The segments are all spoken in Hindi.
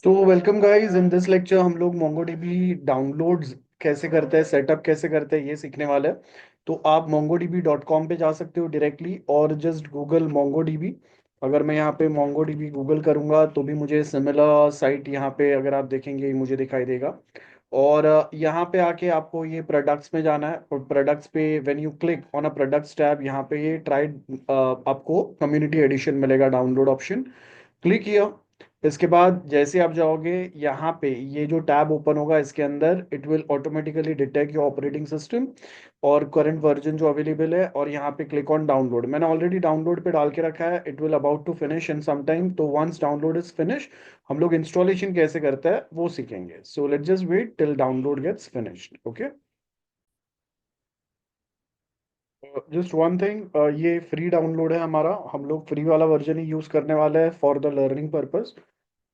तो welcome guys, in this lecture हम लोग मोंगोडीबी डाउनलोड्स कैसे करते हैं, सेटअप कैसे करते हैं, ये सीखने वाले हैं। तो आप mongodb.com पे जा सकते हो डायरेक्टली और जस्ट गूगल मोंगोडीबी। अगर मैं यहाँ पे मोंगोडीबी गूगल करूँगा तो भी मुझे सिमिलर साइट यहाँ पे अगर आप देखेंगे मुझे दिखाई देगा। और यहाँ पे आके आपको ये प्रोडक्ट्स में जाना है और प्रोडक्ट्स पे when you click on a products tab यहाँ पे ये ट्राइड आपको कम्युनिटी एडिशन मिलेगा, डाउनलोड ऑप्शन क्लिक किया। इसके बाद जैसे आप जाओगे यहाँ पे ये जो टैब ओपन होगा इसके अंदर it will automatically detect your operating system और करंट वर्जन जो अवेलेबल है, और यहाँ पे क्लिक ऑन डाउनलोड। मैंने ऑलरेडी डाउनलोड पे डाल के रखा है, it will about to finish in some time. तो वंस डाउनलोड इज फिनिश हम लोग इंस्टॉलेशन कैसे करता है वो सीखेंगे। So let's just wait till download gets finished. Okay, just one thing, ये फ्री डाउनलोड है हमारा, हम लोग फ्री वाला वर्जन ही यूज करने वाला है फॉर द लर्निंग पर्पस।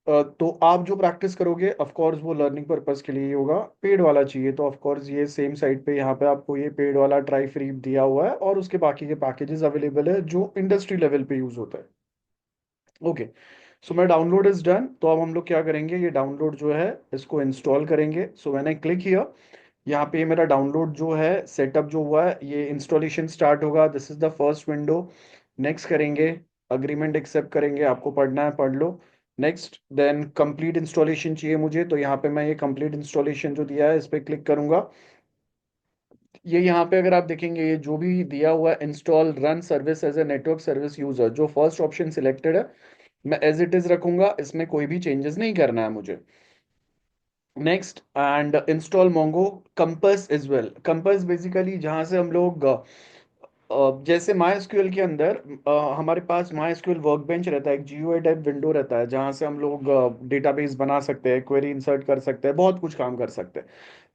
तो आप जो प्रैक्टिस करोगे ऑफ कोर्स वो लर्निंग पर्पस के लिए ही होगा। पेड वाला चाहिए तो ऑफ कोर्स ये सेम साइट पे यहाँ पे आपको ये पेड वाला ट्राई फ्री दिया हुआ है और उसके बाकी के पैकेजेस अवेलेबल है जो इंडस्ट्री लेवल पे यूज होता है। ओके, सो मैं डाउनलोड इज डन। तो अब हम लोग क्या करेंगे, ये डाउनलोड जो है इसको इंस्टॉल करेंगे। सो मैंने क्लिक किया, यहाँ पे मेरा डाउनलोड जो है सेटअप जो हुआ है ये इंस्टॉलेशन स्टार्ट होगा। This is the first window. Next करेंगे, अग्रीमेंट एक्सेप्ट करेंगे, आपको पढ़ना है पढ़ लो। नेक्स्ट देन कंप्लीट इंस्टॉलेशन चाहिए मुझे, तो यहाँ पे मैं ये कंप्लीट इंस्टॉलेशन जो दिया है इस पर क्लिक करूंगा। ये यहाँ पे अगर आप देखेंगे ये जो भी दिया हुआ है install run service as a network service user, जो फर्स्ट ऑप्शन सिलेक्टेड है मैं एज इट इज रखूंगा, इसमें कोई भी चेंजेस नहीं करना है मुझे। Next and install Mongo compass is well. Compass basically जहाँ से हम लोग जैसे माई एसक्यूएल के अंदर हमारे पास माई एसक्यूएल वर्कबेंच रहता है, एक जीयूआई टाइप विंडो रहता है जहाँ से हम लोग डेटाबेस बना सकते हैं, क्वेरी इंसर्ट कर सकते हैं, बहुत कुछ काम कर सकते हैं।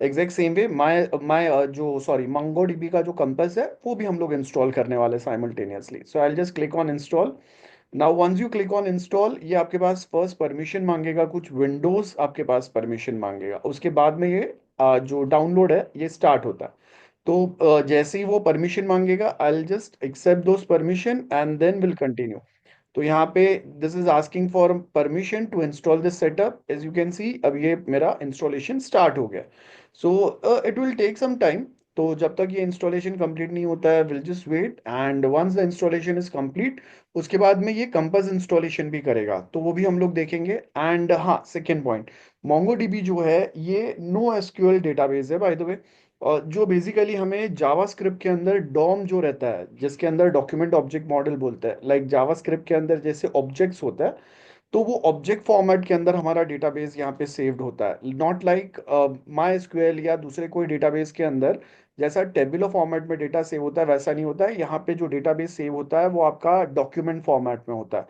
एग्जैक्ट सेम वे माई माई जो सॉरी मंगो डीबी का जो कंपस है वो भी हम लोग इंस्टॉल करने वाले simultaneously. So I just click on install. Now once you click on install ये आपके पास फर्स्ट परमिशन मांगेगा, कुछ विंडोज आपके पास परमिशन मांगेगा, उसके बाद में ये जो डाउनलोड है ये स्टार्ट होता है। तो जैसे ही वो परमिशन मांगेगा I will just accept those permission and then will continue. तो यहाँ पे this is asking for permission to install this setup. As you can see अब ये मेरा इंस्टॉलेशन स्टार्ट हो गया। So it will take some time. तो जब तक ये इंस्टॉलेशन कंप्लीट नहीं होता है will just wait and once the installation is complete उसके बाद में ये कंपस इंस्टॉलेशन भी करेगा, तो वो भी हम लोग देखेंगे। एंड हाँ, सेकेंड पॉइंट, मोंगोडीबी जो है ये नो एसक्यूएल डेटाबेस है बाय द वे, और जो बेसिकली हमें जावास्क्रिप्ट के अंदर डॉम जो रहता है जिसके अंदर डॉक्यूमेंट ऑब्जेक्ट मॉडल बोलते हैं, लाइक जावास्क्रिप्ट के अंदर जैसे ऑब्जेक्ट्स होता है तो वो ऑब्जेक्ट फॉर्मेट के अंदर हमारा डेटाबेस यहाँ पे सेव्ड होता है, नॉट लाइक माई एसक्यूएल या दूसरे कोई डेटाबेस के अंदर जैसा टेबुलर फॉर्मेट में डेटा सेव होता है वैसा नहीं होता है। यहाँ पे जो डेटाबेस सेव होता है वो आपका डॉक्यूमेंट फॉर्मेट में होता है।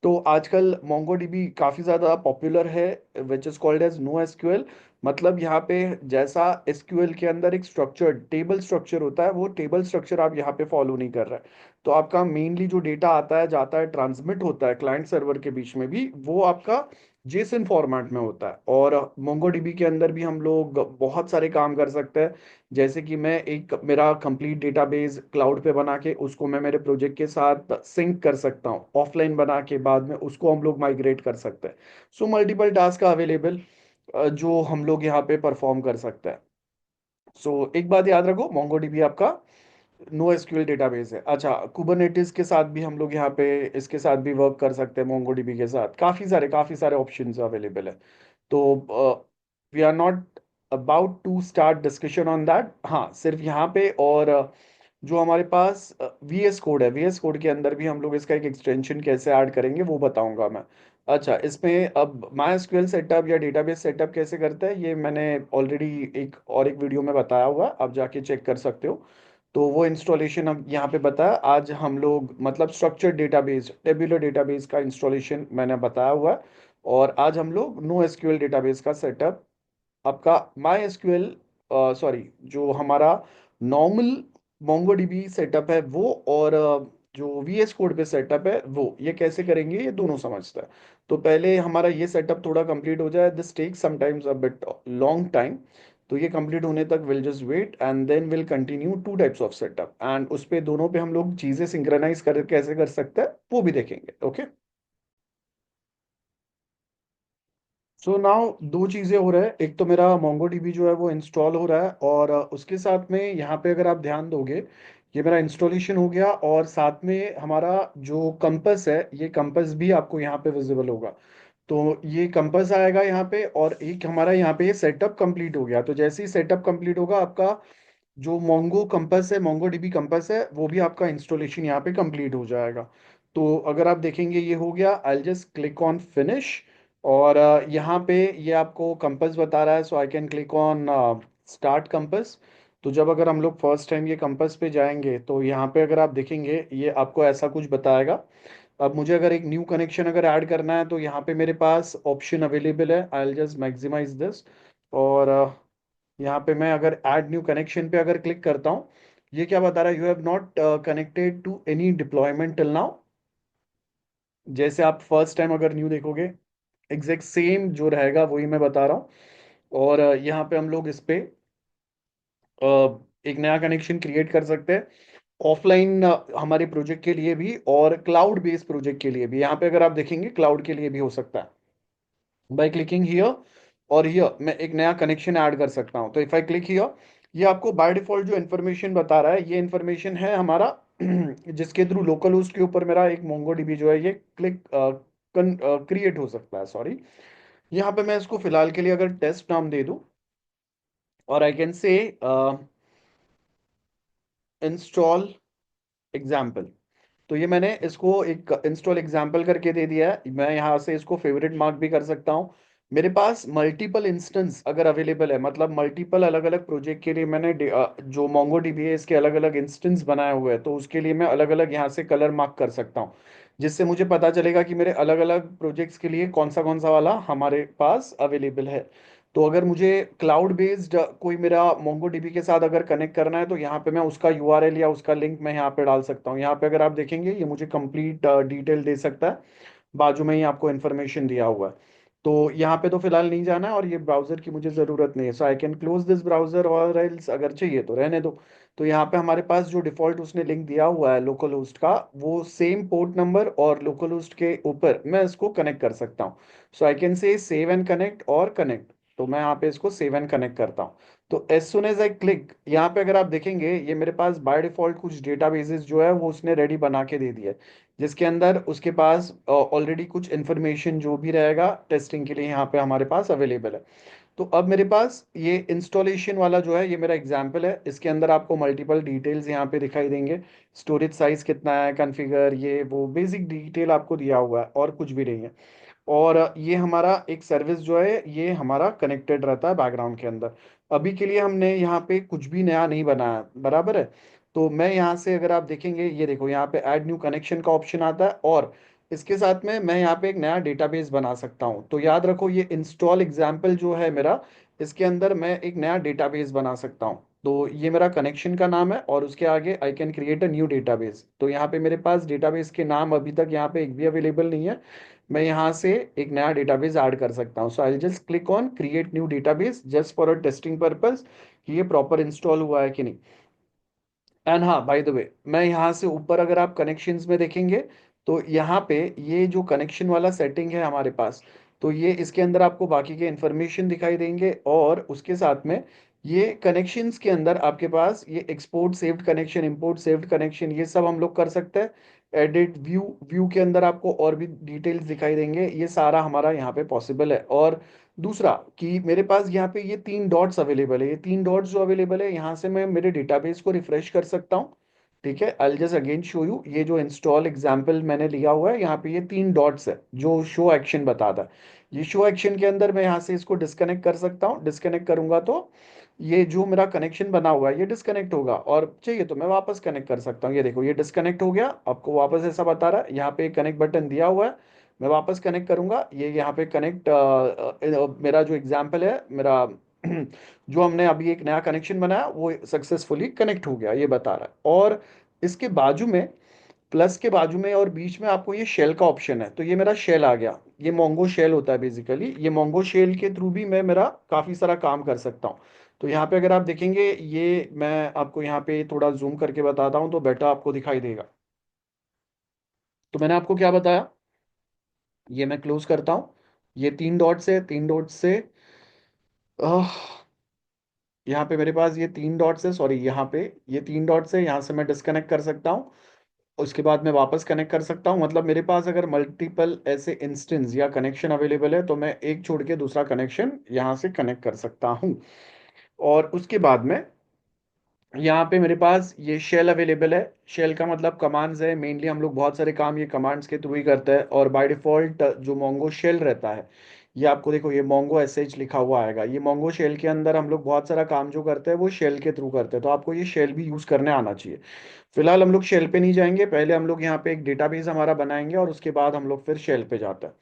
तो आजकल मोंगोडीबी काफ़ी ज़्यादा पॉपुलर है which is called as no SQL. मतलब यहाँ पे जैसा एसक्यूएल के अंदर एक स्ट्रक्चर टेबल स्ट्रक्चर होता है वो टेबल स्ट्रक्चर आप यहाँ पे फॉलो नहीं कर रहे हैं। तो आपका मेनली जो डेटा आता है जाता है ट्रांसमिट होता है क्लाइंट सर्वर के बीच में भी, वो आपका जेसन फॉर्मेट में होता है। और मोंगोडीबी के अंदर भी हम लोग बहुत सारे काम कर सकते हैं। जैसे कि मैं एक मेरा कंप्लीट डेटाबेस क्लाउड पे बना के उसको मैं मेरे प्रोजेक्ट के साथ सिंक कर सकता हूँ, ऑफलाइन बना के बाद में उसको हम लोग माइग्रेट कर सकते हैं। सो मल्टीपल टास्क अवेलेबल जो हम लोग यहाँ पे परफॉर्म कर सकते हैं। सो एक बात याद रखो, मोंगोडीबी आपका नो एसक्यूएल डेटाबेस है। अच्छा, कुबरनेटिस के साथ भी हम लोग यहाँ पे इसके साथ भी वर्क कर सकते हैं, मोंगोडीबी के साथ काफ़ी सारे ऑप्शंस अवेलेबल है। तो we are not about to start discussion on that. हाँ, सिर्फ यहाँ पे और जो हमारे पास वीएस कोड है, वीएस कोड के अंदर भी हम लोग इसका एक एक्सटेंशन कैसे ऐड करेंगे वो बताऊंगा मैं। अच्छा, इसमें अब माई एसक्यूएल सेटअप या डेटाबेस सेटअप कैसे करता है ये मैंने ऑलरेडी एक वीडियो में बताया हुआ है, आप जाके चेक कर सकते हो। तो वो इंस्टॉलेशन अब यहाँ पे बताया, आज हम लोग मतलब स्ट्रक्चर्ड डेटाबेस टेबुलर डेटाबेस का इंस्टॉलेशन मैंने बताया हुआ है। और आज हम लोग नो एसक्यूएल डेटाबेस का सेटअप आपका माई एसक्यूएल सॉरी जो हमारा नॉर्मल मोंगोडीबी सेटअप है वो, और जो वीएस कोड पे सेटअप है वो, ये कैसे करेंगे ये दोनों समझता है। तो पहले हमारा ये सेटअप थोड़ा कंप्लीट हो जाए, this take sometimes a bit long time. तो ये कंप्लीट होने तक will just wait and then will continue two types of setup, and उस पे दोनों पे हम लोग चीजें सिंक्रोनाइज कर कैसे कर सकते हैं वो भी देखेंगे। ओके, सो नाउ दो चीज़ें हो रहा है, एक तो मेरा मोंगो डीबी जो है वो इंस्टॉल हो रहा है, और उसके साथ में यहाँ पे अगर आप ध्यान दोगे, ये मेरा इंस्टॉलेशन हो गया, और साथ में हमारा जो कंपस है, ये कंपस भी आपको यहाँ पे विजिबल होगा। तो ये कंपस आएगा यहाँ पे, और एक हमारा यहाँ पे ये सेटअप कंप्लीट हो गया। तो जैसे ही सेटअप कंप्लीट होगा, आपका जो मोंगो कंपस है, मोंगो डीबी कंपस है, वो भी आपका इंस्टॉलेशन यहाँ पे कंप्लीट हो जाएगा। तो अगर आप देखेंगे ये हो गया, I just click on finish, और यहाँ पे ये आपको कंपस बता रहा है, so I can click on start compass. तो जब अगर हम लोग फर्स्ट टाइम ये कंपस पे जाएंगे, तो यहाँ पे अगर आप देखेंगे ये आपको ऐसा कुछ बताएगा। अब मुझे अगर एक न्यू कनेक्शन अगर ऐड करना है, तो यहाँ पे मेरे पास ऑप्शन अवेलेबल है, I will just maximise this. और यहाँ पे मैं अगर ऐड न्यू कनेक्शन पे अगर क्लिक करता हूँ, ये क्या बता रहा है, you have not connected to any deployment till now. जैसे आप फर्स्ट टाइम अगर न्यू देखोगे, एग्जैक्ट सेम जो रहेगा वही मैं बता रहा हूँ। और यहाँ पे हम लोग इस पे एक नया कनेक्शन क्रिएट कर सकते हैं, ऑफलाइन हमारे प्रोजेक्ट के लिए भी, और क्लाउड बेस्ड प्रोजेक्ट के लिए भी। यहाँ पे अगर आप देखेंगे क्लाउड के लिए भी हो सकता है। बाय क्लिकिंग हियर, और हियर मैं एक नया कनेक्शन ऐड कर सकता हूँ। तो इफ आई क्लिक हियर, ये आपको बाय डिफॉल्ट जो इन्फॉर्मेशन बता रहा है, ये इन्फॉर्मेशन है हमारा जिसके थ्रू लोकल होस्ट के ऊपर मेरा एक मोंगो डीबी जो है ये क्लिक क्रिएट हो सकता है, सॉरी। यहाँ पे मैं इसको फिलहाल के लिए अगर टेस्ट नाम दे दूं, और आई कैन से इंस्टॉल एग्जाम्पल। तो ये मैंने इसको एक इंस्टॉल एग्जाम्पल करके दे दिया है। मैं यहाँ से इसको फेवरेट मार्क भी कर सकता हूँ। मेरे पास मल्टीपल इंस्टेंस अगर अवेलेबल है, मतलब मल्टीपल अलग अलग प्रोजेक्ट के लिए मैंने जो मोंगो डीबी है इसके अलग अलग इंस्टेंस बनाए हुए हैं, तो उसके लिए मैं अलग अलग यहाँ से कलर मार्क कर सकता हूँ, जिससे मुझे पता चलेगा कि मेरे अलग अलग प्रोजेक्ट्स के लिए कौन सा वाला हमारे पास अवेलेबल है। तो अगर मुझे क्लाउड बेस्ड कोई मेरा मोंगो डीबी के साथ अगर कनेक्ट करना है, तो यहाँ पे मैं उसका यूआरएल या उसका लिंक मैं यहाँ पे डाल सकता हूँ। यहाँ पे अगर आप देखेंगे, ये मुझे कंप्लीट डिटेल दे सकता है, बाजू में ही आपको इन्फॉर्मेशन दिया हुआ है। तो यहाँ पे तो फिलहाल नहीं जाना है, और ये ब्राउजर की मुझे ज़रूरत नहीं है, so I can close this browser, और एल्स अगर चाहिए तो रहने दो। तो यहाँ पे हमारे पास जो डिफ़ॉल्ट उसने लिंक दिया हुआ है लोकल होस्ट का, वो सेम पोर्ट नंबर और लोकल होस्ट के ऊपर मैं इसको कनेक्ट कर सकता हूँ। So I can say save and connect और कनेक्ट। तो मैं यहाँ पे इसको सेव एंड कनेक्ट करता हूँ। तो as soon as I click, यहाँ पे अगर आप देखेंगे, ये मेरे पास बाय डिफॉल्ट कुछ डेटाबेसेस जो है वो उसने रेडी बना के दे दिया है, जिसके अंदर उसके पास ऑलरेडी कुछ इन्फॉर्मेशन जो भी रहेगा टेस्टिंग के लिए यहाँ पे हमारे पास अवेलेबल है। तो अब मेरे पास ये इंस्टॉलेशन वाला जो है, ये मेरा एग्जाम्पल है, इसके अंदर आपको मल्टीपल डिटेल्स यहाँ पे दिखाई देंगे। स्टोरेज साइज कितना है, कॉन्फ़िगर, ये वो बेसिक डिटेल आपको दिया हुआ है, और कुछ भी नहीं है। और ये हमारा एक सर्विस जो है ये हमारा कनेक्टेड रहता है बैकग्राउंड के अंदर। अभी के लिए हमने यहाँ पे कुछ भी नया नहीं बनाया, बराबर है। तो मैं यहाँ से अगर आप देखेंगे, ये देखो यहाँ पे ऐड न्यू कनेक्शन का ऑप्शन आता है, और इसके साथ में मैं यहाँ पे एक नया डेटाबेस बना सकता हूँ। तो याद रखो, ये इंस्टॉल एग्जाम्पल जो है मेरा, इसके अंदर मैं एक नया डेटाबेस बना सकता हूँ। तो ये मेरा कनेक्शन का नाम है, और उसके आगे I can create a new database. तो यहाँ पे मेरे पास डेटाबेस के नाम अभी तक यहाँ पे एक भी अवेलेबल नहीं है। मैं यहाँ से एक नया डेटाबेस ऐड कर सकता हूँ। So I just click on create new database just for a testing purpose, कि ये प्रॉपर इंस्टॉल हुआ है कि नहीं। एंड हाँ, बाय द वे, मैं यहाँ से ऊपर अगर आप कनेक्शंस में देखेंगे, तो यहाँ पे ये जो कनेक्शन वाला सेटिंग है हमारे पास, तो ये इसके अंदर आपको बाकी के इंफॉर्मेशन दिखाई देंगे, और उसके साथ में ये कनेक्शंस के अंदर आपके पास ये export saved connection, import saved connection, ये सब हम लोग कर सकते हैं। एडिट व्यू, व्यू के अंदर आपको और भी डिटेल्स दिखाई देंगे, ये सारा हमारा यहाँ पे पॉसिबल है। और दूसरा कि मेरे पास यहाँ पे ये तीन डॉट्स अवेलेबल है, ये तीन डॉट्स जो अवेलेबल है, यहाँ से मैं मेरे डेटाबेस को रिफ्रेश कर सकता हूँ। ठीक है, I just again show you, ये जो इंस्टॉल एग्जाम्पल मैंने लिया हुआ है, यहाँ पे ये तीन डॉट्स है जो शो एक्शन बताता है। ये शो एक्शन के अंदर मैं यहाँ से इसको डिस्कनेक्ट कर सकता हूँ। डिस्कनेक्ट करूंगा तो ये जो मेरा कनेक्शन बना हुआ है ये डिस्कनेक्ट होगा, और चाहिए तो मैं वापस कनेक्ट कर सकता हूँ। ये देखो, ये डिस्कनेक्ट हो गया, आपको वापस ऐसा बता रहा है। यहाँ पे कनेक्ट बटन दिया हुआ है, मैं वापस कनेक्ट करूंगा, ये यहाँ पे कनेक्ट, मेरा जो एग्जाम्पल है मेरा जो हमने अभी एक नया कनेक्शन बनाया वो सक्सेसफुली कनेक्ट हो गया, ये बता रहा है। और इसके बाजू में, प्लस के बाजू में और बीच में आपको ये शेल का ऑप्शन है, तो ये मेरा शेल आ गया। ये मोंगो शेल होता है बेसिकली, ये मोंगो शेल के थ्रू भी मैं मेरा काफ़ी सारा काम कर सकता हूँ। तो यहाँ पे अगर आप देखेंगे, ये मैं आपको यहाँ पे थोड़ा जूम करके बताता हूँ तो बेटा आपको दिखाई देगा। तो मैंने आपको क्या बताया, ये मैं क्लोज करता हूँ, ये 3 डॉट से, 3 डॉट से यहाँ पे मेरे पास ये 3 डॉट्स है, सॉरी यहाँ पे ये 3 डॉट्स है, यहाँ से मैं डिस्कनेक्ट कर सकता हूँ। उसके बाद मैं वापस कनेक्ट कर सकता हूँ। मतलब मेरे पास अगर मल्टीपल ऐसे इंस्टेंस या कनेक्शन अवेलेबल है तो मैं एक छोड़ के दूसरा कनेक्शन यहाँ से कनेक्ट कर सकता हूँ। और उसके बाद में यहाँ पे मेरे पास ये शेल अवेलेबल है। शेल का मतलब कमांड्स है। मेनली हम लोग बहुत सारे काम ये कमांड्स के थ्रू ही करते हैं। और बाय डिफॉल्ट जो मोंगो शेल रहता है, ये आपको देखो ये मोंगो एसएच लिखा हुआ आएगा। ये मोंगो शेल के अंदर हम लोग बहुत सारा काम जो करते हैं वो शेल के थ्रू करते हैं, तो आपको ये शेल भी यूज करने आना चाहिए। फिलहाल हम लोग शेल पे नहीं जाएंगे, पहले हम लोग यहाँ पे एक डेटाबेस हमारा बनाएंगे और उसके बाद हम लोग फिर शेल पे जाते हैं।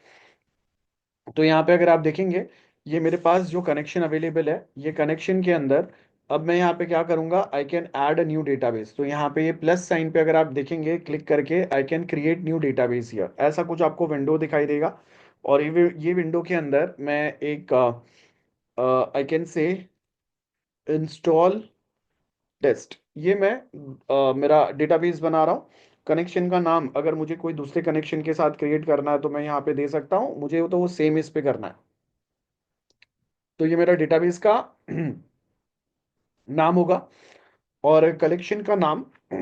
तो यहाँ पे अगर आप देखेंगे, ये मेरे पास जो कनेक्शन अवेलेबल है, ये कनेक्शन के अंदर अब मैं यहाँ पे क्या करूँगा, I can add a new database. तो यहाँ पे ये प्लस साइन पे अगर आप देखेंगे क्लिक करके, I can create new database here, ऐसा कुछ आपको विंडो दिखाई देगा। और ये विंडो के अंदर मैं एक I can say install test, ये मैं मेरा डेटाबेस बना रहा हूँ। कनेक्शन का नाम अगर मुझे कोई दूसरे कनेक्शन के साथ क्रिएट करना है तो मैं यहाँ पे दे सकता हूँ, मुझे तो वो सेम इस पे करना है। तो ये मेरा डेटाबेस का नाम होगा। और कलेक्शन का नाम आई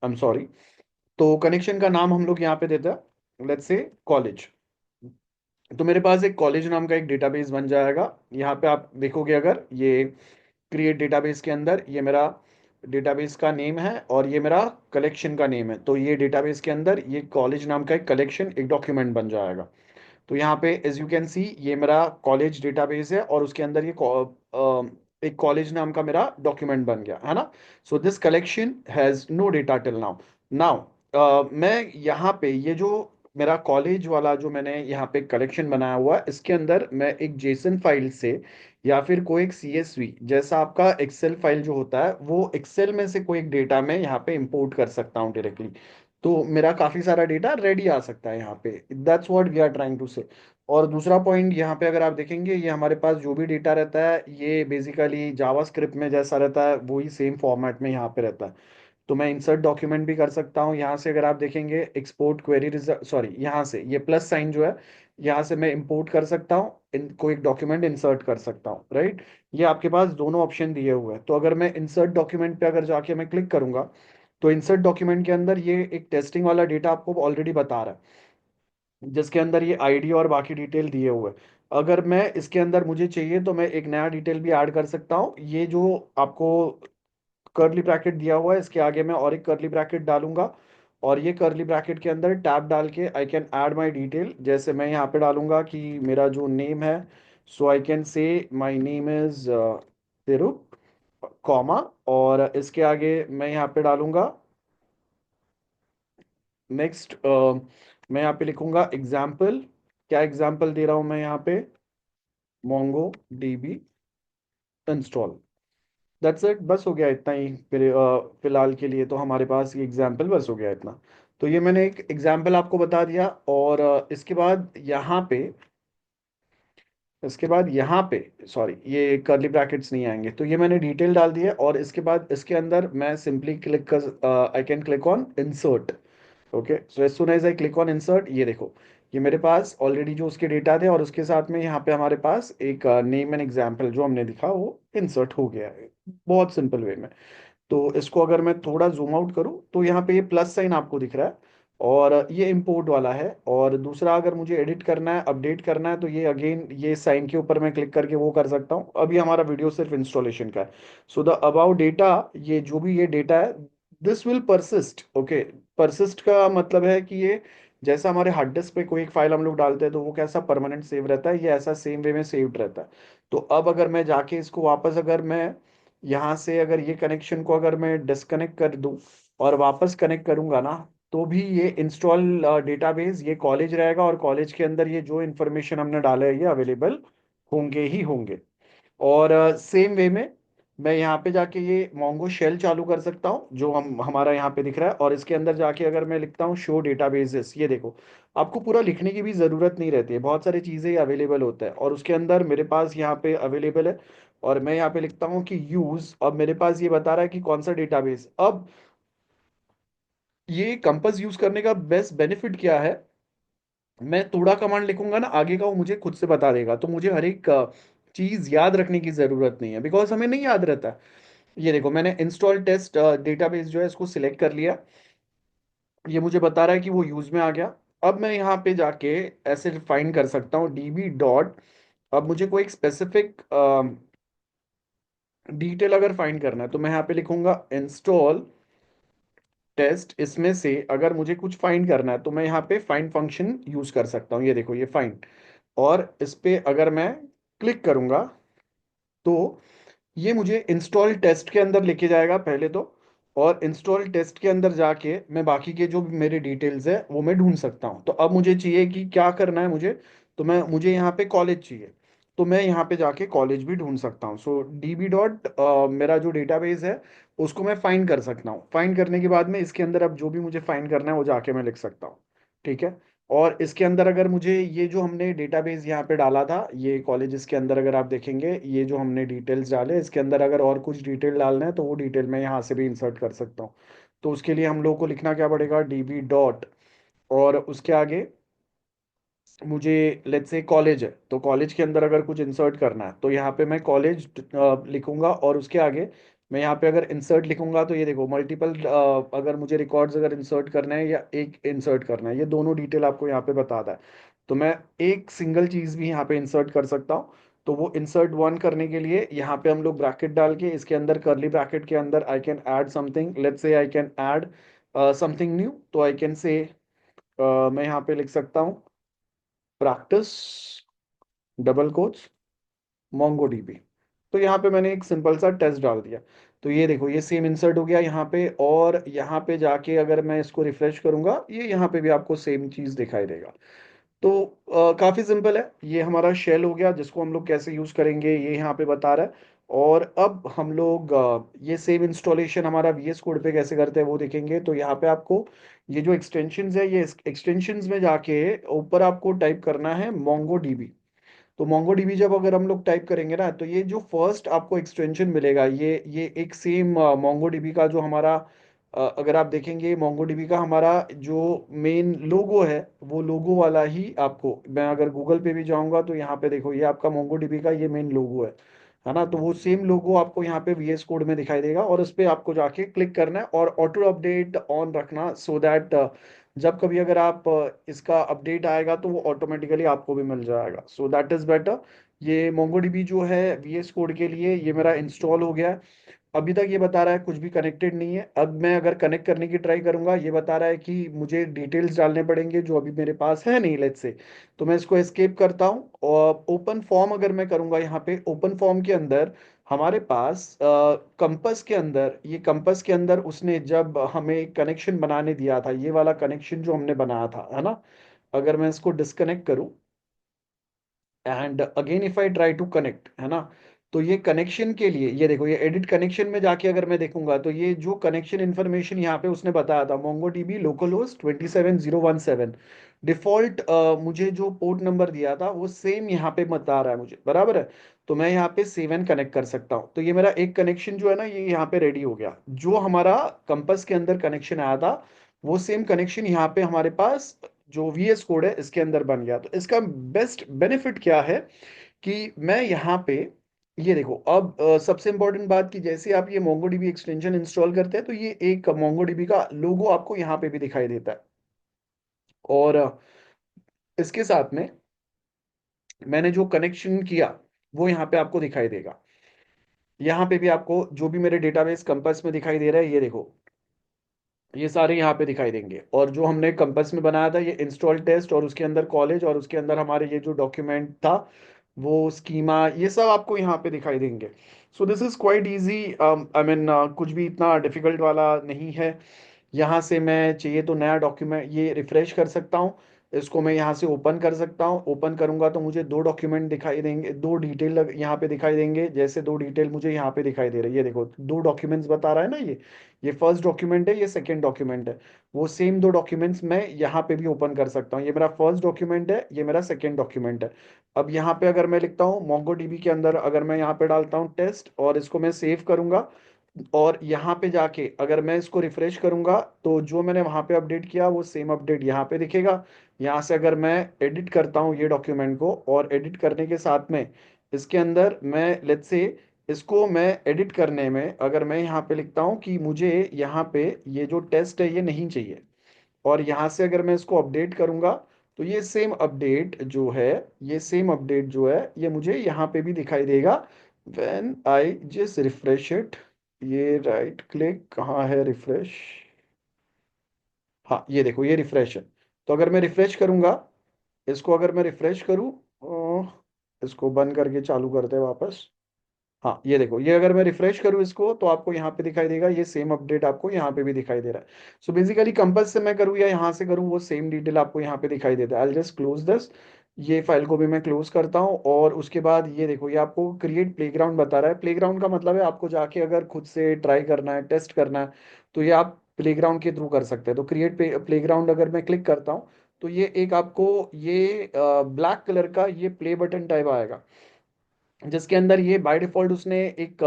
एम सॉरी। तो कनेक्शन का नाम हम लोग यहाँ पे देते हैं, लेट्स से कॉलेज। तो मेरे पास एक कॉलेज नाम का एक डेटाबेस बन जाएगा। यहाँ पे आप देखोगे अगर ये क्रिएट डेटाबेस के अंदर ये मेरा डेटाबेस का नेम है और ये मेरा कलेक्शन का नेम है। तो ये डेटाबेस के अंदर ये कॉलेज नाम का एक कलेक्शन, एक डॉक्यूमेंट बन जाएगा। तो यहाँ पे एज यू कैन सी ये मेरा कॉलेज डेटाबेस है और उसके अंदर ये एक कॉलेज नाम का मेरा डॉक्यूमेंट बन गया है ना। So this collection has no data till now. Now मैं यहाँ पे ये जो मेरा कॉलेज वाला जो मैंने यहाँ पे कलेक्शन बनाया हुआ है, इसके अंदर मैं एक जेसन फाइल से या फिर कोई एक सीएसवी जैसा आपका एक्सेल फाइल जो होता है, वो एक्सेल में से कोई एक डेटा मैं यहाँ पे इंपोर्ट कर सकता हूँ डायरेक्टली। तो मेरा काफी सारा डेटा रेडी आ सकता है यहाँ पे। That's what we are trying to say. और दूसरा पॉइंट यहाँ पे अगर आप देखेंगे, ये हमारे पास जो भी डेटा रहता है ये बेसिकली जावास्क्रिप्ट में जैसा रहता है वही सेम फॉर्मेट में यहाँ पे रहता है। तो मैं इंसर्ट डॉक्यूमेंट भी कर सकता हूँ यहाँ से। अगर आप देखेंगे एक्सपोर्ट क्वेरी रिजल्ट, सॉरी यहाँ से ये प्लस साइन जो है, यहाँ से मैं इंपोर्ट कर सकता हूँ, इनको एक डॉक्यूमेंट इंसर्ट कर सकता हूँ, राइट। ये आपके पास दोनों ऑप्शन दिए हुए हैं। तो अगर मैं इंसर्ट डॉक्यूमेंट पे अगर जाके मैं क्लिक करूंगा, तो इंसर्ट डॉक्यूमेंट के अंदर ये एक टेस्टिंग वाला डेटा आपको ऑलरेडी बता रहा है, जिसके अंदर ये आईडी और बाकी डिटेल दिए हुए हैं। अगर मैं इसके अंदर मुझे चाहिए तो मैं एक नया डिटेल भी ऐड कर सकता हूँ। ये जो आपको कर्ली ब्रैकेट दिया हुआ है, इसके आगे मैं और एक कर्ली ब्रैकेट डालूंगा और ये कर्ली ब्रैकेट के अंदर टैब डाल के I can add my detail. जैसे मैं यहाँ पे डालूंगा कि मेरा जो नेम है, so I can say my name is Tirup, comma, और इसके आगे मैं यहाँ पे डालूंगा नेक्स्ट, मैं यहाँ पे लिखूंगा एग्जाम्पल। क्या एग्जाम्पल दे रहा हूँ मैं यहाँ पे, Mongo dB install. That's it, बस हो गया इतना ही। फिर फिलहाल के लिए तो हमारे पास ये एग्जाम्पल बस हो गया इतना। तो ये मैंने एक एग्जाम्पल आपको बता दिया। और इसके बाद यहाँ पे सॉरी ये कर्ली ब्रैकेट्स नहीं आएंगे। तो ये मैंने डिटेल डाल दी है और इसके बाद इसके अंदर मैं सिंपली क्लिक कर, I can click on insert. Okay, so as soon as I click on insert, ये देखो ये मेरे पास ऑलरेडी जो उसके डेटा थे और उसके साथ में यहाँ पे हमारे पास एक नेम एंड एग्जाम्पल जो हमने दिखा वो इंसर्ट हो गया है, बहुत सिंपल वे में। तो इसको अगर मैं थोड़ा जूम आउट करूं तो यहाँ पे ये प्लस साइन आपको दिख रहा है और ये इंपोर्ट वाला है। और दूसरा अगर मुझे एडिट करना है, अपडेट करना है, तो ये अगेन ये साइन के ऊपर मैं क्लिक करके वो कर सकता हूँ। अभी हमारा वीडियो सिर्फ इंस्टॉलेशन का है। सो द अबाउट डेटा, ये जो भी ये डेटा है, this will persist. Okay, persist का मतलब है कि ये जैसा हमारे हार्ड डिस्क पे कोई एक फाइल हम लोग डालते हैं तो वो कैसा परमानेंट सेव रहता है, ये ऐसा सेम वे में सेव्ड रहता है। तो अब अगर मैं जाके इसको वापस अगर मैं यहाँ से अगर ये कनेक्शन को अगर मैं डिस्कनेक्ट कर दूं और वापस कनेक्ट करूंगा ना, तो भी ये इंस्टॉल डेटाबेस ये कॉलेज रहेगा और कॉलेज के अंदर ये जो इन्फॉर्मेशन हमने डाला है ये अवेलेबल होंगे ही होंगे। और सेम वे में मैं यहाँ पे जाके ये मोंगो शेल चालू कर सकता हूँ जो हम हमारा यहाँ पे दिख रहा है। और इसके अंदर जाके अगर मैं लिखता हूँ शो डेटाबेसेस, ये देखो आपको पूरा लिखने की भी ज़रूरत नहीं रहती है, बहुत सारी चीज़ें अवेलेबल होता है और उसके अंदर मेरे पास यहाँ पे अवेलेबल है। और मैं यहाँ पे लिखता हूँ कि यूज़, अब मेरे पास ये बता रहा है कि कौन सा डेटाबेस। अब ये कंपास यूज़ करने का बेस्ट बेनिफिट क्या है, मैं तोड़ा कमांड लिखूंगा ना, आगे का वो मुझे खुद से बता देगा, तो मुझे हर एक चीज याद रखने की जरूरत नहीं है, बिकॉज हमें नहीं याद रहता। ये देखो मैंने इंस्टॉल टेस्ट डेटाबेस जो है इसको सिलेक्ट कर लिया। ये मुझे बता रहा है कि वो यूज में आ गया। अब मैं यहाँ पे जाके ऐसे फाइंड कर सकता हूँ डीबी डॉट। अब मुझे कोई एक स्पेसिफिक डिटेल अगर फाइंड करना है तो मैं यहाँ पे लिखूंगा इंस्टॉल टेस्ट। इसमें से अगर मुझे कुछ फाइंड करना है तो मैं यहाँ पे फाइंड फंक्शन यूज कर सकता हूँ। ये देखो ये फाइंड, और इस पे अगर मैं क्लिक करूंगा तो ये मुझे इंस्टॉल टेस्ट के अंदर लेके जाएगा पहले तो। और इंस्टॉल टेस्ट के अंदर जाके मैं बाकी के जो भी मेरे डिटेल्स है वो मैं ढूंढ सकता हूँ। तो अब मुझे चाहिए कि क्या करना है मुझे, तो मुझे यहाँ पे कॉलेज चाहिए, तो मैं यहाँ पे जाके कॉलेज भी ढूंढ सकता हूँ। सो डीबी डॉट मेरा जो डेटाबेस है उसको मैं फाइंड कर सकता हूँ। फाइंड करने के बाद में इसके अंदर अब जो भी मुझे फाइंड करना है वो जाके मैं लिख सकता हूँ। ठीक है। और इसके अंदर अगर मुझे ये जो हमने डेटाबेस यहाँ पे डाला था ये कॉलेजेस के अंदर, अगर आप देखेंगे ये जो हमने डिटेल्स डाले इसके अंदर अगर और कुछ डिटेल डालना है तो वो डिटेल मैं यहाँ से भी इंसर्ट कर सकता हूँ। तो उसके लिए हम लोग को लिखना क्या पड़ेगा, डीबी डॉट, और उसके आगे मुझे लेट्स से कॉलेज है तो कॉलेज के अंदर अगर कुछ इंसर्ट करना है तो यहाँ पे मैं कॉलेज लिखूंगा। और उसके आगे मैं यहाँ पे अगर इंसर्ट लिखूंगा तो ये देखो मल्टीपल, अगर मुझे रिकॉर्ड्स अगर इंसर्ट करना है या एक इंसर्ट करना है, ये दोनों डिटेल आपको यहाँ पे बताता है। तो मैं एक सिंगल चीज भी यहाँ पे इंसर्ट कर सकता हूँ। तो वो इंसर्ट वन करने के लिए यहाँ पे हम लोग ब्रैकेट डाल के इसके अंदर करली ब्रैकेट के अंदर I can add something, let's say I can add something new, तो आई कैन से मैं यहाँ पे लिख सकता हूँ practice double quotes Mongo dB. तो यहाँ पे मैंने एक सिंपल सा टेस्ट डाल दिया। तो ये देखो ये सेम इंसर्ट हो गया यहाँ पे, और यहाँ पे जाके अगर मैं इसको रिफ्रेश करूंगा ये यहाँ पे भी आपको सेम चीज दिखाई देगा। तो काफी सिंपल है, ये हमारा शेल हो गया जिसको हम लोग कैसे यूज करेंगे ये यहाँ पे बता रहा है। और अब हम लोग ये सेम इंस्टॉलेशन हमारा वीएस कोड पे कैसे करते हैं वो देखेंगे। तो यहाँ पे आपको ये जो एक्सटेंशंस है ये एक्सटेंशंस में जाके ऊपर आपको टाइप करना है मोंगो डीबी। तो मोंगो डीबी जब अगर हम लोग टाइप करेंगे ना तो ये जो फर्स्ट आपको एक्सटेंशन मिलेगा ये एक सेम मोंगो डीबी का जो हमारा अगर आप देखेंगे मोंगो डीबी का हमारा जो मेन लोगो है वो लोगो वाला ही आपको, मैं अगर गूगल पे भी जाऊंगा तो यहाँ पे देखो ये आपका मोंगो डीबी का ये मेन लोगो है ना। तो वो सेम लोगो आपको यहाँ पे वीएस कोड में दिखाई देगा, और उस पे आपको जाके क्लिक करना है और ऑटो अपडेट ऑन रखना, सो दैट जब कभी अगर आप इसका अपडेट आएगा तो वो ऑटोमेटिकली आपको भी मिल जाएगा। So that is better. ये मोंगोडीबी जो है वीएस कोड के लिए ये मेरा इंस्टॉल हो गया है। अभी तक ये बता रहा है कुछ भी कनेक्टेड नहीं है। अब मैं अगर कनेक्ट करने की ट्राई करूंगा ये बता रहा है कि मुझे डिटेल्स डालने पड़ेंगे जो अभी मेरे पास है नहीं, लेट्स से। तो मैं इसको एस्केप करता हूँ और ओपन फॉर्म अगर मैं करूंगा यहाँ पे ओपन फॉर्म के अंदर हमारे पास कंपस के अंदर, ये कंपस के अंदर उसने जब हमें कनेक्शन बनाने दिया था ये वाला कनेक्शन जो हमने बनाया था है ना, अगर मैं इसको डिस्कनेक्ट करूं and again if I try to connect है ना, तो ये कनेक्शन के लिए ये देखो ये एडिट कनेक्शन में जाके अगर मैं देखूंगा तो ये जो कनेक्शन इन्फॉर्मेशन यहाँ पे उसने बताया था Mongo dB local host 27017 default, मुझे जो पोर्ट नंबर दिया था वो सेम यहाँ पे बता रहा है मुझे, बराबर है। तो मैं यहाँ पे सेवन कनेक्ट कर सकता हूँ। तो ये मेरा एक कनेक्शन जो है ना ये यहाँ पे रेडी हो गया, जो हमारा कंपस के अंदर कनेक्शन आया था वो सेम कनेक्शन यहाँ पे हमारे पास जो वीएस कोड है इसके अंदर बन गया। तो इसका बेस्ट बेनिफिट क्या है कि मैं यहाँ पे ये देखो अब सबसे इंपॉर्टेंट बात कि जैसे आप ये मोंगोडीबी एक्सटेंशन इंस्टॉल करते हैं तो ये एक मोंगोडीबी का लोगो आपको यहाँ पे भी दिखाई देता है। और इसके साथ में मैंने जो कनेक्शन किया वो यहाँ पे आपको दिखाई देगा। यहाँ पे भी आपको जो भी मेरे डेटाबेस कंपास में दिखाई दे रहा है ये देखो ये सारे यहाँ पे दिखाई देंगे। और जो हमने कंपास में बनाया था ये इंस्टॉल टेस्ट और उसके अंदर कॉलेज और उसके अंदर हमारे ये जो डॉक्यूमेंट था वो स्कीमा ये सब आपको यहाँ पे दिखाई देंगे। So this is quite easy, I mean कुछ भी इतना डिफिकल्ट वाला नहीं है। यहाँ से मैं चाहिए तो नया डॉक्यूमेंट ये रिफ्रेश कर सकता हूँ, इसको मैं यहाँ से ओपन कर सकता हूँ। ओपन करूंगा तो मुझे दो डॉक्यूमेंट दिखाई देंगे, दो डिटेल यहाँ पे दिखाई देंगे। जैसे दो डिटेल मुझे यहाँ पे दिखाई दे रही है, ये देखो दो डॉक्यूमेंट्स बता रहा है ना ये फर्स्ट डॉक्यूमेंट है ये सेकंड डॉक्यूमेंट है। वो सेम दो डॉक्यूमेंट्स मैं यहाँ पे भी ओपन कर सकता हूँ, ये मेरा फर्स्ट डॉक्यूमेंट है ये मेरा सेकंड डॉक्यूमेंट है। अब यहाँ पे अगर मैं लिखता हूँ मोंगो डीबी के अंदर अगर मैं यहाँ पे डालता हूँ टेस्ट और इसको मैं सेव करूंगा और यहाँ पे जाके अगर मैं इसको रिफ्रेश करूंगा तो जो मैंने वहां पे अपडेट किया वो सेम अपडेट यहाँ पे दिखेगा। यहाँ से अगर मैं एडिट करता हूँ ये डॉक्यूमेंट को, और एडिट करने के साथ में इसके अंदर मैं लेट्स से इसको मैं एडिट करने में अगर मैं यहाँ पे लिखता हूँ कि मुझे यहाँ पे ये जो टेस्ट है ये नहीं चाहिए, और यहाँ से अगर मैं इसको अपडेट करूंगा तो ये सेम अपडेट जो है, ये सेम अपडेट जो है ये मुझे यहाँ पे भी दिखाई देगा। When I just refresh it, ये राइट क्लिक कहाँ है रिफ्रेश, हाँ ये देखो ये रिफ्रेश है। तो अगर मैं रिफ्रेश करूंगा, इसको अगर मैं रिफ्रेश करूँ, इसको बंद करके चालू करते हैं वापस। हाँ ये देखो, ये अगर मैं रिफ्रेश करूँ इसको तो आपको यहाँ पे दिखाई देगा, ये सेम अपडेट आपको यहाँ पे भी दिखाई दे रहा है। सो बेसिकली कंपास से मैं करूँ या यहाँ से करूँ वो सेम डिटेल आपको यहाँ पे दिखाई देता है। आई जस्ट क्लोज दिस, ये फाइल को भी मैं क्लोज करता हूँ। और उसके बाद ये देखो ये आपको क्रिएट प्लेग्राउंड बता रहा है। प्लेग्राउंड का मतलब है आपको जाके अगर खुद से ट्राई करना है, टेस्ट करना है, तो ये आप प्लेग्राउंड के थ्रू कर सकते हैं। तो क्रिएट प्लेग्राउंड अगर मैं क्लिक करता हूँ तो ये एक आपको ये ब्लैक कलर का ये प्ले बटन टाइप आएगा, जिसके अंदर ये बाय डिफॉल्ट उसने एक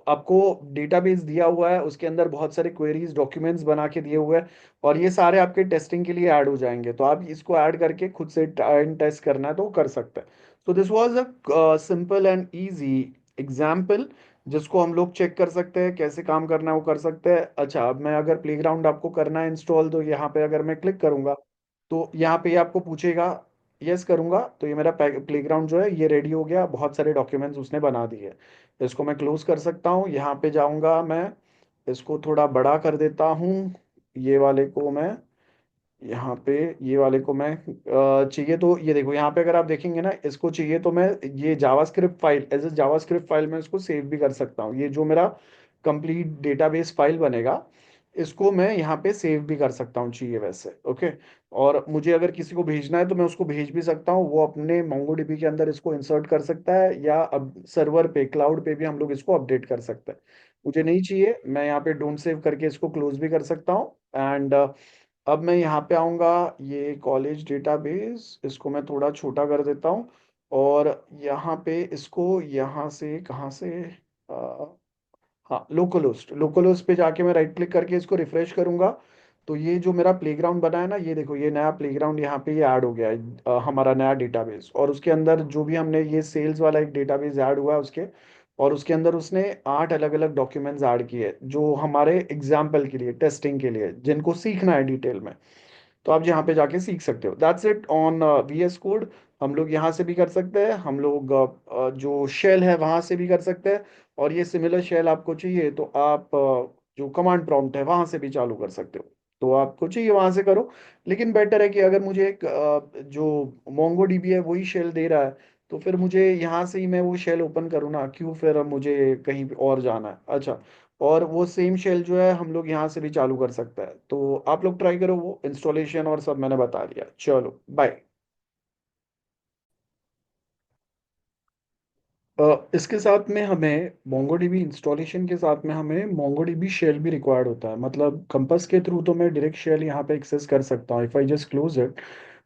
आपको डेटाबेस दिया हुआ है, उसके अंदर बहुत सारे क्वेरीज डॉक्यूमेंट्स बना के दिए हुए हैं, और ये सारे आपके टेस्टिंग के लिए ऐड हो जाएंगे। तो आप इसको ऐड करके खुद से टेस्ट करना है तो वो कर सकते हैं। तो this was a simple and easy example जिसको हम लोग चेक कर सकते हैं कैसे काम करना है वो कर सकते हैं। अच्छा, अब मैं अगर प्लेग्राउंड आपको करना है इंस्टॉल, तो यहाँ पे अगर मैं क्लिक करूंगा तो यहाँ पे ये आपको पूछेगा, यस करूंगा तो ये मेरा प्लेग्राउंड जो है ये रेडी हो गया, बहुत सारे डॉक्यूमेंट्स उसने बना दिए। इसको मैं क्लोज कर सकता हूँ, यहाँ पे जाऊंगा मैं, इसको थोड़ा बड़ा कर देता हूँ, ये वाले को मैं यहाँ पे, ये वाले को मैं चाहिए तो ये देखो यहाँ पे अगर आप देखेंगे ना, इसको चाहिए तो मैं ये JavaScript file as a JavaScript file में इसको सेव भी कर सकता हूँ। ये जो मेरा कंप्लीट डेटाबेस फाइल बनेगा इसको मैं यहाँ पे सेव भी कर सकता हूँ चाहिए वैसे, ओके। और मुझे अगर किसी को भेजना है तो मैं उसको भेज भी सकता हूँ, वो अपने मोंगोडीबी के अंदर इसको इंसर्ट कर सकता है, या अब सर्वर पे क्लाउड पे भी हम लोग इसको अपडेट कर सकते हैं। मुझे नहीं चाहिए, मैं यहाँ पे डोंट सेव करके इसको क्लोज भी कर सकता हूँ। एंड अब मैं यहाँ पे आऊँगा, ये कॉलेज डेटाबेस इसको मैं थोड़ा छोटा कर देता हूँ, और यहाँ पे इसको यहाँ से कहाँ से, हाँ लोकल होस्ट, लोकल होस्ट पे जाके मैं राइट क्लिक करके इसको रिफ्रेश करूंगा तो ये जो मेरा प्लेग्राउंड बना है ना, ये देखो ये नया प्लेग्राउंड यहाँ पे ये ऐड हो गया है, हमारा नया डेटाबेस। और उसके अंदर जो भी हमने ये सेल्स वाला एक डेटाबेस ऐड हुआ है उसके, और उसके अंदर उसने 8 अलग अलग डॉक्यूमेंट्स ऐड किए जो हमारे एग्जाम्पल के लिए, टेस्टिंग के लिए, जिनको सीखना है डिटेल में। तो आप यहाँ पे जाके सीख सकते हो। That's it on VS code. हम लोग यहाँ से भी कर सकते हैं, हम लोग जो शेल है वहां से भी कर सकते हैं, और ये सिमिलर शेल आपको चाहिए तो आप जो कमांड प्रॉम्प्ट है वहां से भी चालू कर सकते हो। तो आपको चाहिए वहां से करो, लेकिन बेटर है कि अगर मुझे एक जो मोंगो डीबी है वही शेल दे रहा है तो फिर मुझे यहाँ से ही मैं वो शेल ओपन करूँ ना, क्यों फिर मुझे कहीं और जाना है। अच्छा, और वो सेम शेल जो है हम लोग यहाँ से भी चालू कर सकते हैं। तो आप लोग ट्राई करो, वो इंस्टॉलेशन और सब मैंने बता दिया। चलो बाय। इसके साथ में हमें मोंगोडीबी इंस्टॉलेशन के साथ में हमें मोंगोडीबी शेल भी रिक्वायर्ड होता है। मतलब कंपास के थ्रू तो मैं डायरेक्ट शेल यहाँ पे एक्सेस कर सकता हूँ, if I just close it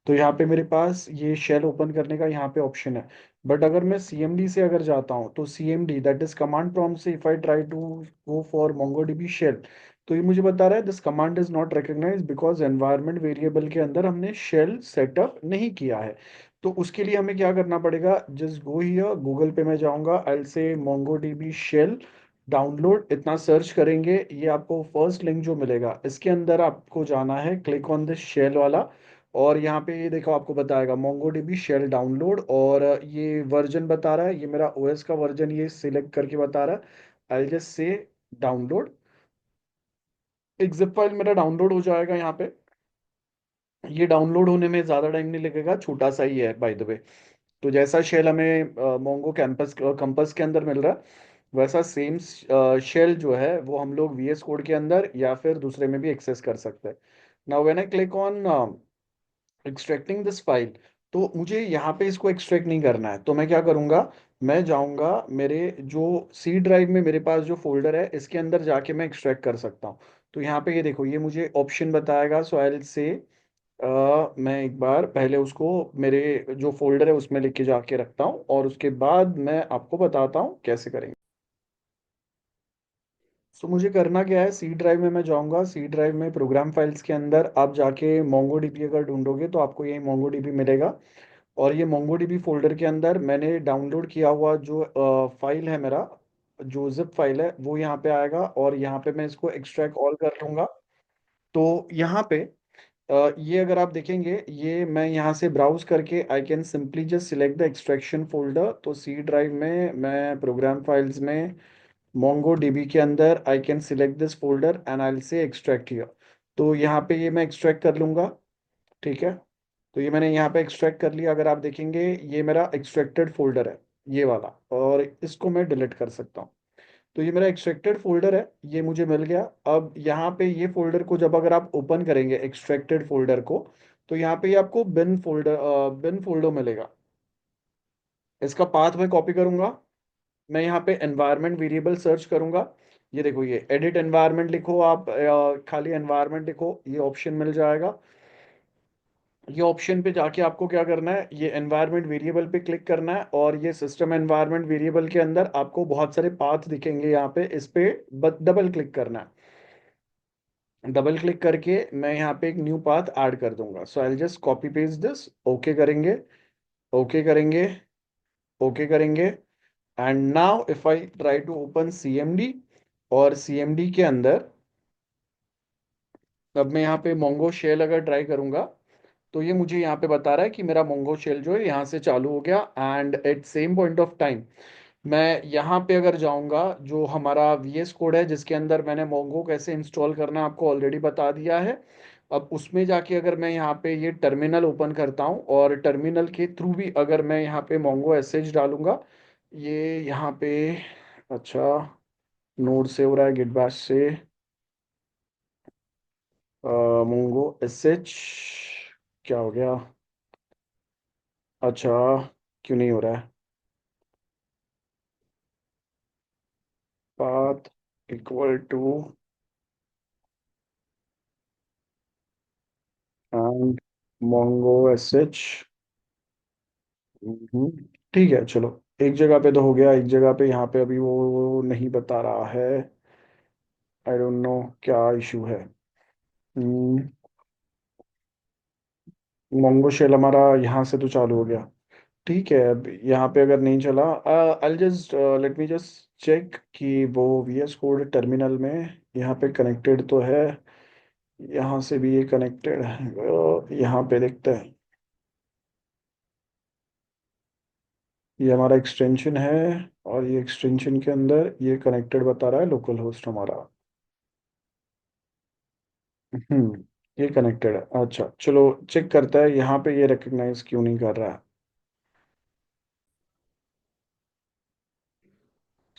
तो यहाँ पे मेरे पास ये शेल ओपन करने का यहाँ पे ऑप्शन है। बट अगर मैं CMD से अगर जाता हूँ तो CMD that is command prompt से, if I try to go for MongoDB shell, तो ये मुझे बता रहा है this command is not recognised because environment variable के अंदर हमने शेल सेटअप नहीं किया है। तो उसके लिए हमें क्या करना पड़ेगा, जस्ट गो हियर, गूगल पे मैं जाऊंगा, आई से मोंगोडीबी शेल डाउनलोड, इतना सर्च करेंगे, ये आपको फर्स्ट लिंक जो मिलेगा इसके अंदर आपको जाना है, क्लिक ऑन दिस शेल वाला, और यहाँ पे ये देखो आपको बताएगा MongoDB शेल डाउनलोड, और ये वर्जन बता रहा है, ये मेरा OS का वर्जन ये सिलेक्ट करके बता रहा है। आई जस्ट से डाउनलोड, एक जिप फाइल मेरा डाउनलोड हो जाएगा यहाँ पे। ये डाउनलोड होने में ज़्यादा टाइम नहीं लगेगा, छोटा सा ही है बाय द वे। तो जैसा शेल हमें मोंगो कैंपस कंपस के अंदर मिल रहा है, वैसा सेम शेल जो है वो हम लोग VS कोड के अंदर या फिर दूसरे में भी एक्सेस कर सकते हैं। Now when I click on extracting this file, तो मुझे यहाँ पे इसको एक्सट्रैक्ट नहीं करना है, तो मैं क्या करूँगा, मैं जाऊँगा मेरे जो C ड्राइव में मेरे पास जो फोल्डर है इसके अंदर जाके मैं एक्सट्रैक्ट कर सकता हूँ। तो यहाँ पे ये देखो ये मुझे ऑप्शन बताएगा, सो आई विल से मैं एक बार पहले उसको मेरे जो फोल्डर है उसमें लिख के जाके रखता हूँ, और उसके बाद मैं आपको बताता हूँ कैसे करेंगे। सो मुझे करना क्या है, सी ड्राइव में मैं जाऊंगा, सी ड्राइव में प्रोग्राम फाइल्स के अंदर आप जाके मोंगो डीबी अगर ढूंढोगे तो आपको यही मोंगो डीबी मिलेगा। और ये मोंगो डीबी फोल्डर के अंदर मैंने डाउनलोड किया हुआ जो फाइल है मेरा, जो जिप फाइल है वो यहाँ पे आएगा, और यहाँ पे मैं इसको एक्सट्रैक्ट ऑल कर लूंगा। तो यहाँ पे ये अगर आप देखेंगे, ये मैं यहाँ से ब्राउज करके I can simply just select the extraction folder. तो सी ड्राइव में मैं प्रोग्राम फाइल्स में मोंगो डीबी के अंदर I can select this folder and I से एक्सट्रैक्ट हियर। तो यहाँ पे ये मैं एक्सट्रैक्ट कर लूंगा। ठीक है, तो ये मैंने यहाँ पे एक्सट्रैक्ट कर लिया। अगर आप देखेंगे ये मेरा एक्सट्रैक्टेड फोल्डर है, ये वाला, और इसको मैं डिलीट कर सकता हूँ। तो ये मेरा एक्सट्रैक्टेड फोल्डर है, ये मुझे मिल गया। अब यहाँ पे ये फोल्डर को जब अगर आप ओपन करेंगे एक्सट्रैक्टेड फोल्डर को, तो यहाँ पे ये आपको बिन फोल्डर मिलेगा। इसका पाथ मैं कॉपी करूंगा। मैं यहाँ पे एनवायरनमेंट वेरिएबल सर्च करूंगा। ये देखो, ये एडिट एनवायरनमेंट लिखो आप, खाली एनवायरनमेंट लिखो, ये ऑप्शन मिल जाएगा। ये ऑप्शन पे जाके आपको क्या करना है, ये एनवायरनमेंट वेरिएबल पे क्लिक करना है, और ये सिस्टम एनवायरनमेंट वेरिएबल के अंदर आपको बहुत सारे पाथ दिखेंगे यहाँ पे, इस पे डबल क्लिक करना है। डबल क्लिक करके मैं यहाँ पे एक न्यू पाथ ऐड कर दूंगा। So I just copy paste this, okay करेंगे, ओके करेंगे, ओके करेंगे। And now if I try to open CMD, और सीएमडी के अंदर अब मैं यहाँ पे मोंगो शेल अगर ट्राई करूंगा, तो ये मुझे यहाँ पे बता रहा है कि मेरा मोंगो शेल जो है यहाँ से चालू हो गया। And at same point of time मैं यहाँ पे अगर जाऊँगा, जो हमारा वीएस कोड है जिसके अंदर मैंने मोंगो कैसे इंस्टॉल करना है आपको ऑलरेडी बता दिया है। अब उसमें जाके अगर मैं यहाँ पे ये टर्मिनल ओपन करता हूँ, और टर्मिनल के थ्रू भी अगर मैं यहाँ पे मोंगो एसएच डालूंगा, ये यहाँ पे, अच्छा, नोड से हो रहा है गिट बैश से, मोंगो एसएच, क्या हो गया, अच्छा, क्यों नहीं हो रहा है, path equal to and mongosh. ठीक है, चलो, एक जगह पे तो हो गया, एक जगह पे यहाँ पे अभी वो नहीं बता रहा है। आई डोंट नो क्या इशू है। मोंगो शेल हमारा यहाँ से तो चालू हो गया। ठीक है, अब यहाँ पे अगर नहीं चला, I just let me just check कि वो वीएस कोड टर्मिनल में यहाँ पे कनेक्टेड तो है। यहाँ से भी ये कनेक्टेड है, यहाँ पे देखते हैं। ये हमारा एक्सटेंशन है, और ये एक्सटेंशन के अंदर ये कनेक्टेड बता रहा है लोकल होस्ट हमारा। ये कनेक्टेड है, अच्छा चलो चेक करता है यहाँ पे ये रिकग्नाइज क्यों नहीं कर रहा है।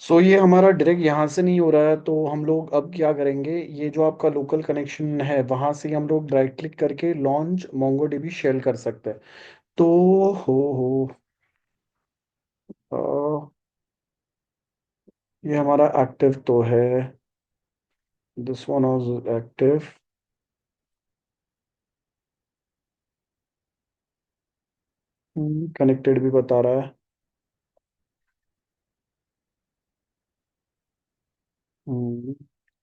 सो ये हमारा डायरेक्ट यहाँ से नहीं हो रहा है, तो हम लोग अब क्या करेंगे, ये जो आपका लोकल कनेक्शन है वहां से ही हम लोग राइट क्लिक करके लॉन्च मोंगो डीबी शेल कर सकते हैं। तो हो ये हमारा एक्टिव तो है, this one was active. Connected भी बता रहा है।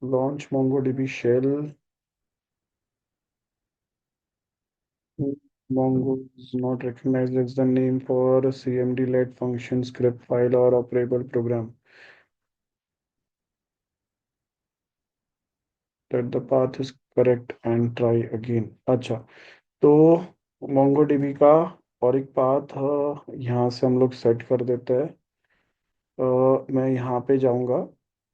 Launch MongoDB shell, Mongo is not recognized as the name for CMD-led function, script file or operable program. That the path is correct and try again. अच्छा, तो MongoDB का और एक पाथ यहाँ से हम लोग सेट कर देते हैं। मैं यहाँ पे जाऊँगा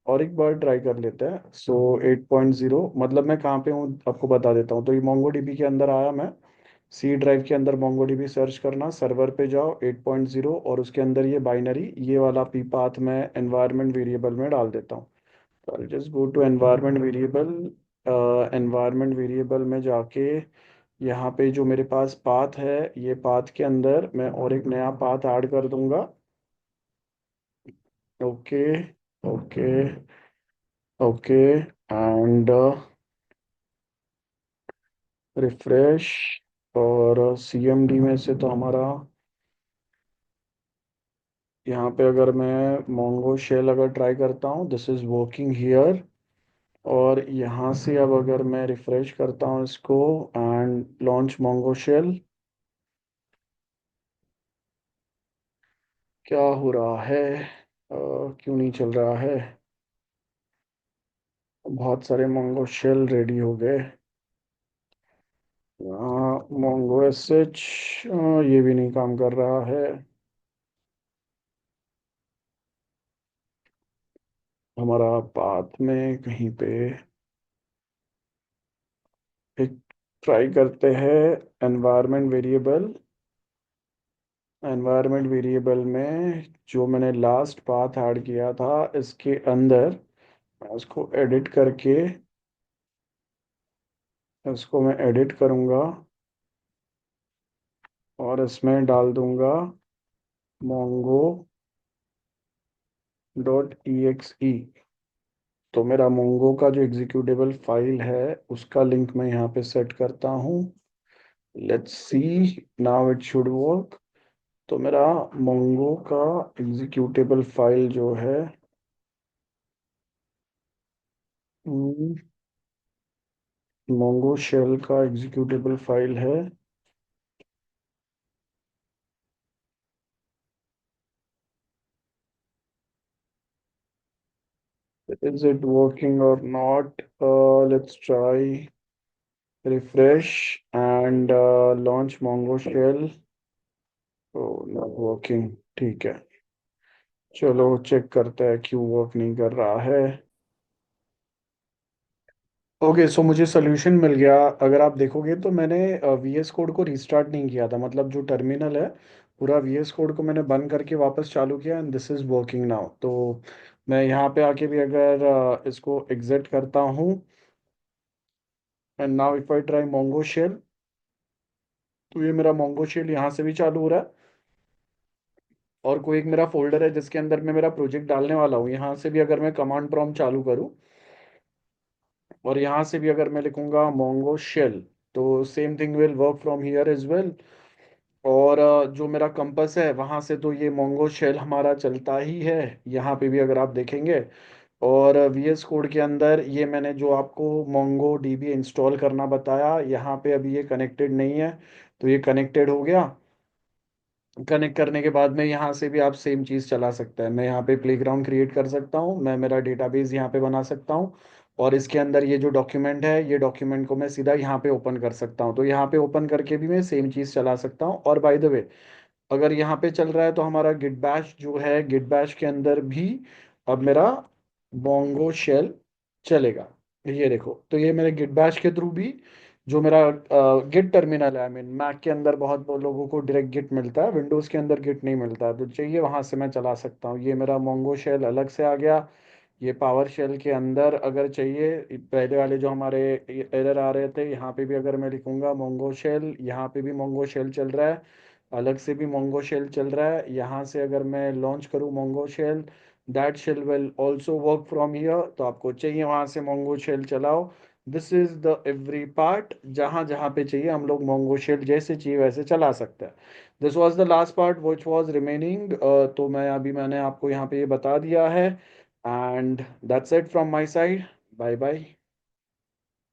और एक बार ट्राई कर लेते हैं। सो 8.0, मतलब मैं कहाँ पे हूँ आपको बता देता हूँ। तो ये MongoDB के अंदर आया मैं, सी ड्राइव के अंदर MongoDB सर्च करना, सर्वर पे जाओ 8.0, और उसके अंदर ये बाइनरी, ये वाला पी पाथ मैं एनवायरनमेंट वेरिएबल में डाल देता हूँ। तो I just go to environment variable. Environment variable में जाके यहाँ पे जो मेरे पास पाथ है, ये पाथ के अंदर मैं और एक नया पाथ ऐड कर दूंगा। Okay, okay, okay, and refresh. और सीएमडी में से तो हमारा यहाँ पे अगर मैं मोंगो शेल अगर ट्राई करता हूँ, दिस इज वर्किंग हियर। और यहाँ से अब अगर मैं रिफ्रेश करता हूँ इसको एंड लॉन्च मोंगो शेल, क्या हो रहा है? क्यों नहीं चल रहा है? बहुत सारे मोंगो शेल रेडी हो गए। मोंगो एस एच, ये भी नहीं काम कर रहा है। हमारा पाथ में कहीं पे एक ट्राई करते हैं। एनवायरनमेंट वेरिएबल, एनवायरनमेंट वेरिएबल में जो मैंने लास्ट पाथ ऐड किया था इसके अंदर मैं उसको एडिट करके, इसको मैं एडिट करूँगा और इसमें डाल दूंगा मोंगो डॉट ई एक्स ई। तो मेरा मोंगो का जो एग्जीक्यूटेबल फाइल है उसका लिंक मैं यहाँ पे सेट करता हूँ। Let's see, now it should work. तो मेरा मोंगो का एग्जीक्यूटेबल फाइल जो है, मोंगो शेल का एग्जीक्यूटेबल फाइल है। Is it working or not? Let's try refresh and launch Mongo Shell. Oh, not working. ठीक है, चलो चेक करते हैं क्यों वर्क नहीं कर रहा है। ओके, सो मुझे सोल्यूशन मिल गया। अगर आप देखोगे तो मैंने वी एस कोड को रीस्टार्ट नहीं किया था, मतलब जो टर्मिनल है पूरा वी एस कोड को मैंने बंद करके वापस चालू किया and this is working now. तो मैं यहाँ पे आके भी अगर इसको एग्जिट करता हूँ and now if I try Mongo shell, तो ये मेरा मोंगो शेल यहाँ से भी चालू हो रहा है। और कोई एक मेरा फोल्डर है जिसके अंदर मैं मेरा प्रोजेक्ट डालने वाला हूँ, यहाँ से भी अगर मैं कमांड प्रॉम्प्ट चालू करूँ और यहाँ से भी अगर मैं लिखूंगा मोंगो शेल, तो same thing will work from here as well. और जो मेरा कंपस है वहां से तो ये मोंगो शेल हमारा चलता ही है, यहाँ पे भी अगर आप देखेंगे। और वी एस कोड के अंदर ये मैंने जो आपको मोंगो डीबी इंस्टॉल करना बताया, यहाँ पे अभी ये कनेक्टेड नहीं है, तो ये कनेक्टेड हो गया। कनेक्ट करने के बाद में यहाँ से भी आप सेम चीज़ चला सकते हैं। मैं यहाँ पे प्लेग्राउंड क्रिएट कर सकता हूँ, मैं मेरा डेटाबेस यहाँ पे बना सकता हूँ और इसके अंदर ये जो डॉक्यूमेंट है ये डॉक्यूमेंट को मैं सीधा यहाँ पे ओपन कर सकता हूँ। तो यहाँ पे ओपन करके भी मैं सेम चीज़ चला सकता हूँ। और बाय द वे, अगर यहाँ पे चल रहा है तो हमारा गिट बैश जो है, गिट बैश के अंदर भी अब मेरा मोंगो शेल चलेगा। ये देखो, तो ये मेरे गिट बैश के थ्रू भी जो मेरा गिट टर्मिनल है, आई मीन मैक के अंदर बहुत लोगों को डायरेक्ट गिट मिलता है, विंडोज़ के अंदर गिट नहीं मिलता है, तो चाहिए वहां से मैं चला सकता हूँ। ये मेरा मोंगो शेल अलग से आ गया। ये पावर शेल के अंदर अगर चाहिए, पहले वाले जो हमारे एरर आ रहे थे, यहाँ पे भी अगर मैं लिखूंगा मोंगो शेल, यहाँ पे भी मोंगो शेल चल रहा है, अलग से भी मोंगो शेल चल रहा है। यहाँ से अगर मैं लॉन्च करूँ Mongo shell, that shell will also work from here. तो आपको चाहिए वहाँ से मोंगो शेल चलाओ। This is the every part, जहाँ जहाँ पे चाहिए हम लोग मोंगो शेल जैसे चाहिए वैसे चला सकते हैं। This was the last part which was remaining. तो मैंने आपको यहाँ पे ये बता दिया है। And that's it from my side. Bye bye.